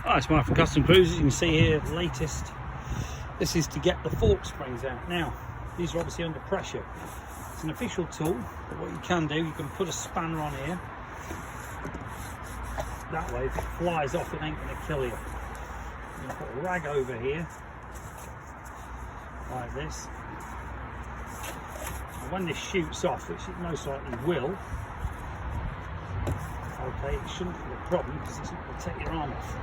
Hi, it's Mark from Custom Cruisers. You can see here the latest. This is to get the fork springs out. Now, these are obviously under pressure. It's an official tool, but what you can do, you can put a spanner on here. That way, if it flies off, it ain't going to kill you. You can put a rag over here, like this. And when this shoots off, which it most likely will, okay, it shouldn't be a problem because it's not going to take your arm off.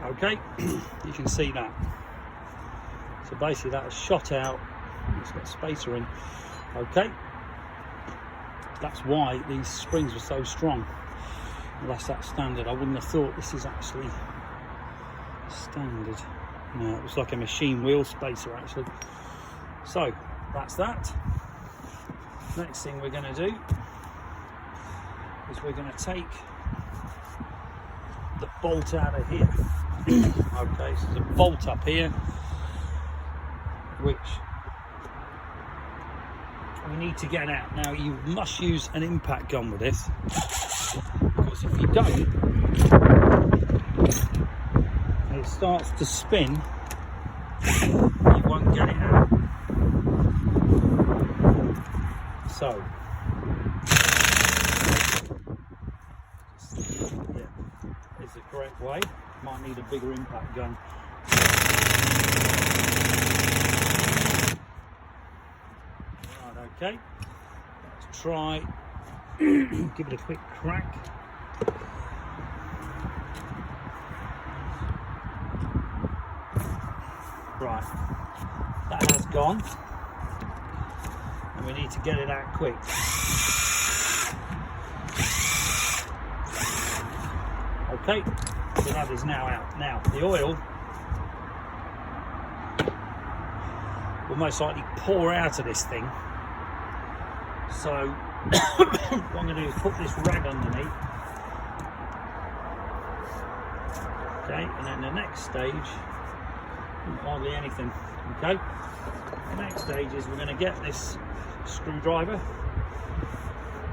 Okay, you can see that. So basically that is shot out. It's got a spacer in. Okay, that's why these springs were so strong. Unless that's standard. I wouldn't have thought this is actually standard. No, it was like a machine wheel spacer actually. So that's that. Next thing we're going to do is we're going to take the bolt out of here. Okay, so there's a bolt up here which we need to get out. Now you must use an impact gun with this, because if you don't and it starts to spin, you won't get it out. So yeah, is the correct way. Might need a bigger impact gun. Right, okay. Let's try give it a quick crack. Right, that has gone, and we need to get it out quick. Okay, so that is now out. Now the oil will most likely pour out of this thing. So what I'm going to do is put this rag underneath. Okay, and then the next stage, hardly anything. Okay, the next stage is we're going to get this screwdriver.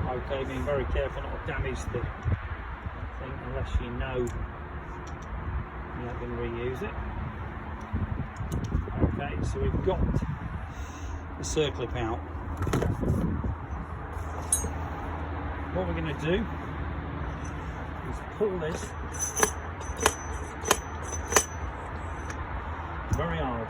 Okay, being very careful not to damage the thing unless you know you're not going to reuse it. Okay, so we've got the circlip out. What we're going to do is pull this very hard.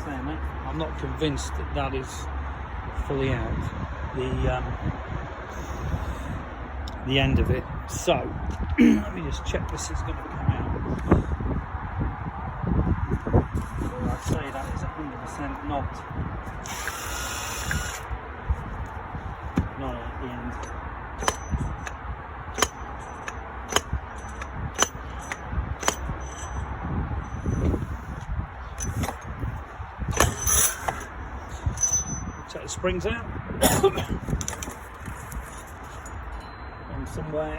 Saying that, I'm not convinced that that is fully out, the end of it. So let me just check this is going to come out. So I'd say that is 100% not at the end. Take the springs out. And somewhere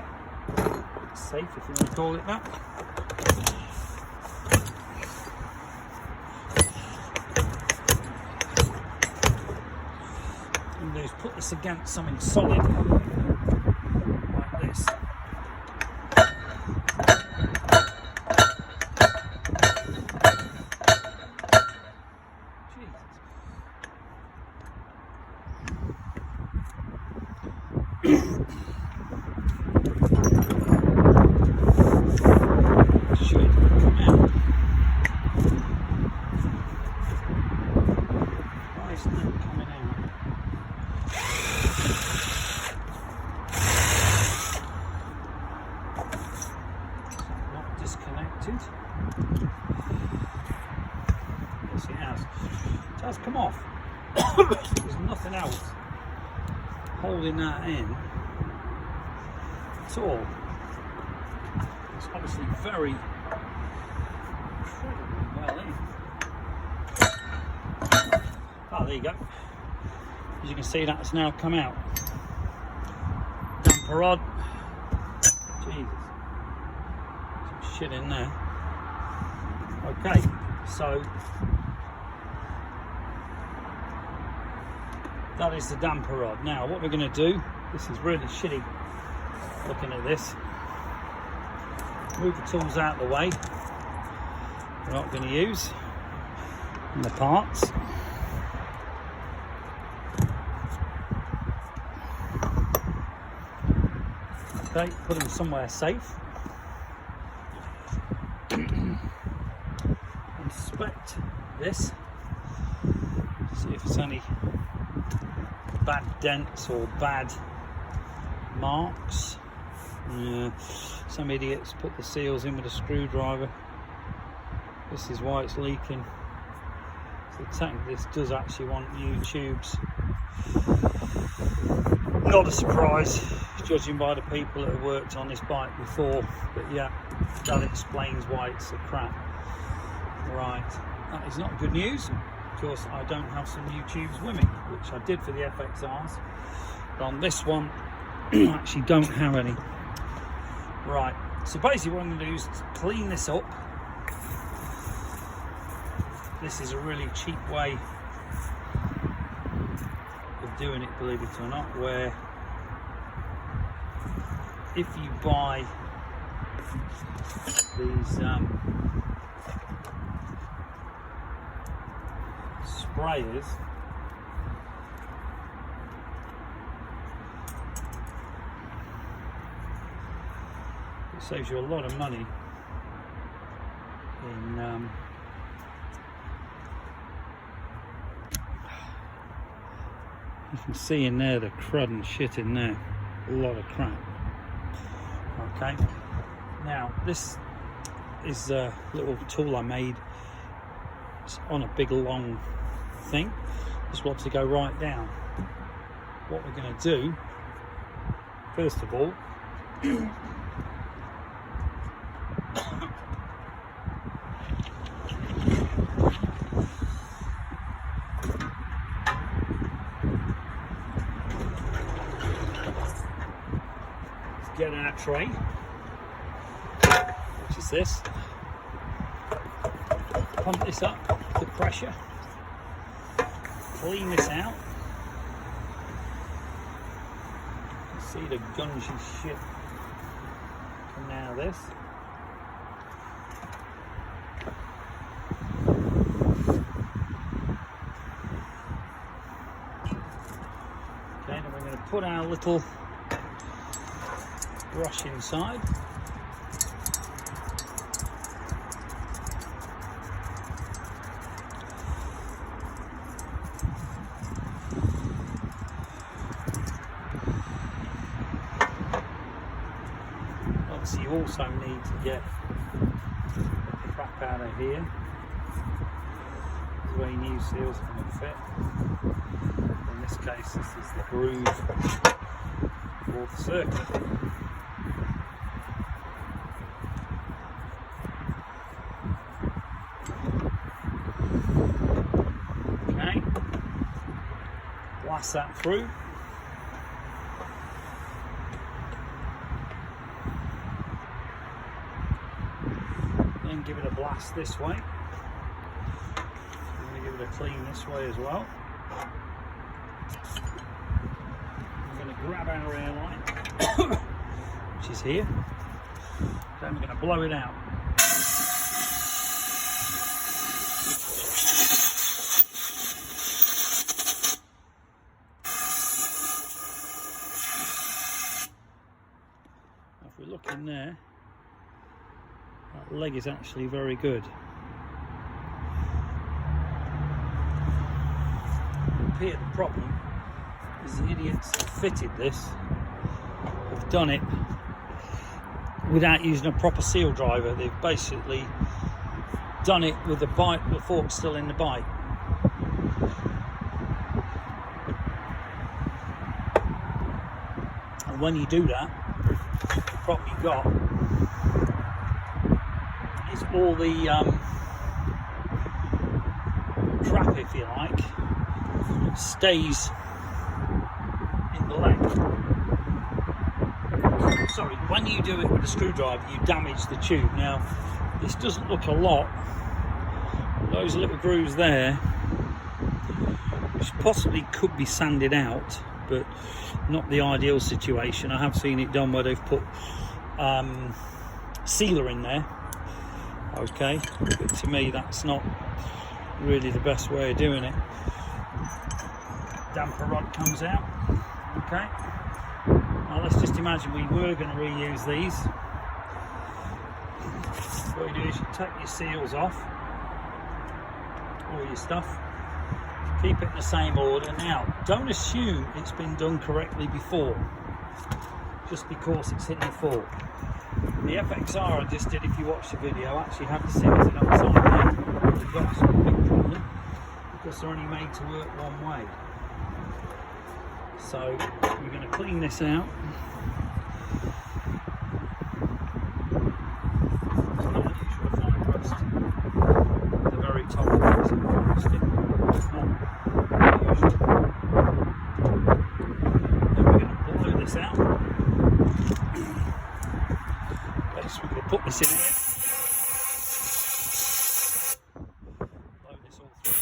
safe, if you want to call it that. And do is put this against something solid like this. Disconnected. Yes, it has. It has come off. There's nothing else holding that in at all. It's obviously very incredibly well in. Oh, there you go. As you can see, that's now come out. Damper rod. Jesus. Shit in there. Okay, so that is the damper rod. Now what we're going to do, this is really shitty looking at this, move the tools out of the way we're not going to use, and the parts. Okay, put them somewhere safe. Inspect this, see if there's any bad dents or bad marks. Some idiots put the seals in with a screwdriver. This is why it's leaking. So technically this does actually want new tubes. Not a surprise, judging by the people that have worked on this bike before, but yeah, that explains why it's a crap. Right, that is not good news. Of course, I don't have some new tubes with me, which I did for the FXRs, but on this one I actually don't have any. Right, so basically what I'm going to do is clean this up. This is a really cheap way of doing it, believe it or not, where if you buy these sprayers, it saves you a lot of money in you can see in there the crud and shit in there, a lot of crap. Okay, now this is a little tool I made. It's on a big long thing. This wants to go right down. What we're going to do, first of all, get our tray, which is this, pump this up to pressure, clean this out. You see the gungy shit coming out of this. Okay, then we're going to put our little brush inside. Obviously you also need to get the crap out of here. This is where your new seals can fit. In this case this is the groove for the circuit. Blast that through. Then give it a blast this way. I'm going to give it a clean this way as well. I'm going to grab our airline, which is here. Then we're going to blow it out. If we look in there, that leg is actually very good. Here the problem is the idiots that fitted this have done it without using a proper seal driver. They've basically done it with the fork still in the bike. And when you do that, the problem you got is all the crap, if you like, stays in the leg. Sorry, when you do it with a screwdriver, you damage the tube. Now, this doesn't look a lot. Those little grooves there which possibly could be sanded out, but not the ideal situation. I have seen it done where they've put sealer in there, okay, but to me that's not really the best way of doing it. Damper rod comes out, okay. Now let's just imagine we were going to reuse these. What you do is you take your seals off, all your stuff, keep it in the same order. Now, don't assume it's been done correctly before, just because it's hitting the fork. The FXR I just did, if you watch the video, actually had the seals in upside down. They've got some big problem because they're only made to work one way. So we're going to clean this out. It's not unusual to find rust at the very top of it, so it's not unusual. Then we're going to blow this out. Next we're going to put this in here. Blow this all through.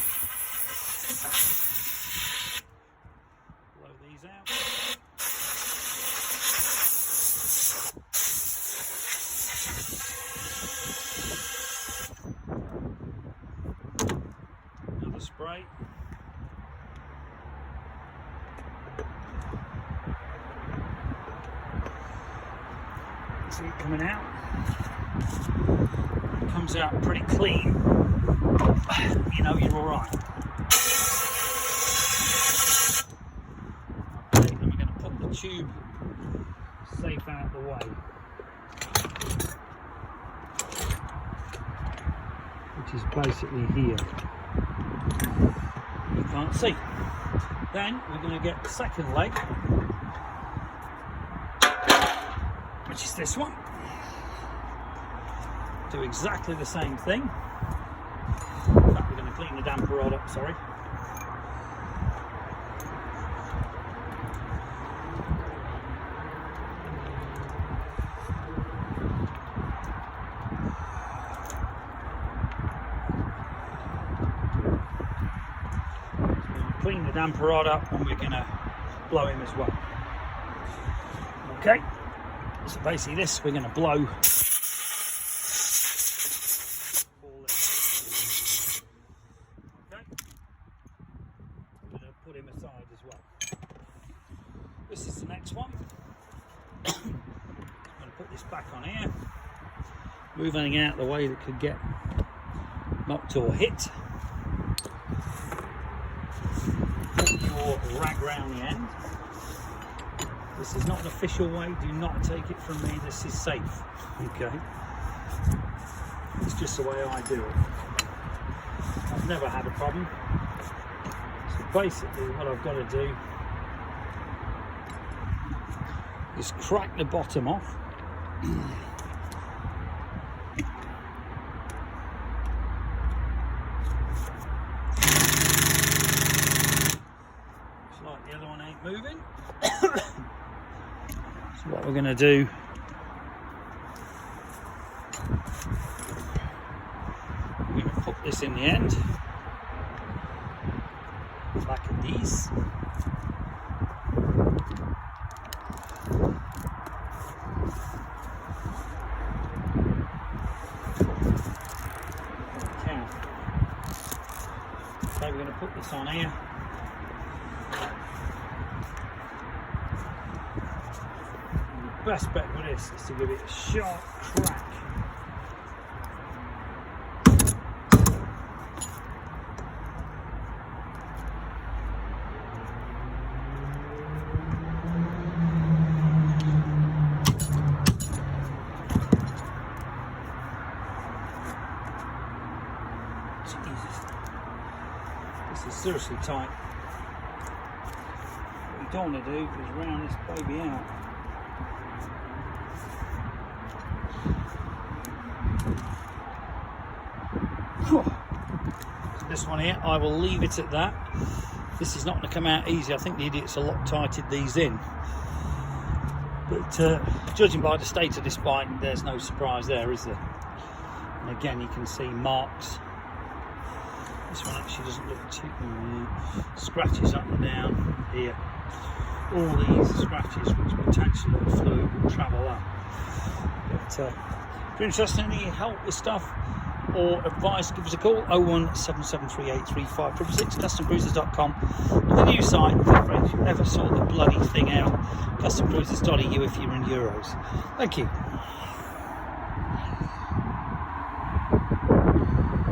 Blow these out. Another spray. See it coming out. It comes out pretty clean. You know you're all right. Okay, then we're going to put the tube safe out of the way, which is basically here. You can't see. Then we're going to get the second leg, which is this one. Do exactly the same thing. In fact, we're going to clean the damper rod up, sorry. Clean the damper rod up, and we're going to blow him as well. Okay, so basically this we're going to blow all this. Okay, I'm going to put him aside as well. This is the next one. I'm going to put this back on here, move anything out of the way that could get knocked or hit. Your rag round the end. This is not an official way, do not take it from me, this is safe, okay? It's just the way I do it. I've never had a problem. So basically what I've got to do is crack the bottom off. The other one ain't moving. So what we're going to do, we're going to put this in the end, like these. Okay, we're going to put this on here. Best bet with this is to give it a sharp crack. Jesus, this is seriously tight. What you don't want to do is round this baby out. This one here, I will leave it at that. This is not going to come out easy. I think the idiots are Loctited these in. But judging by the state of this bike, there's no surprise there, is there? And again, you can see marks This one actually doesn't look too scratches up and down here. All these scratches, which potentially the fluid will travel up. But if you're interested in any help with stuff or advice, give us a call. 01773835666, customcruisers.com. The new site, if you ever saw the bloody thing out, customcruisers.eu if you're in Euros. Thank you.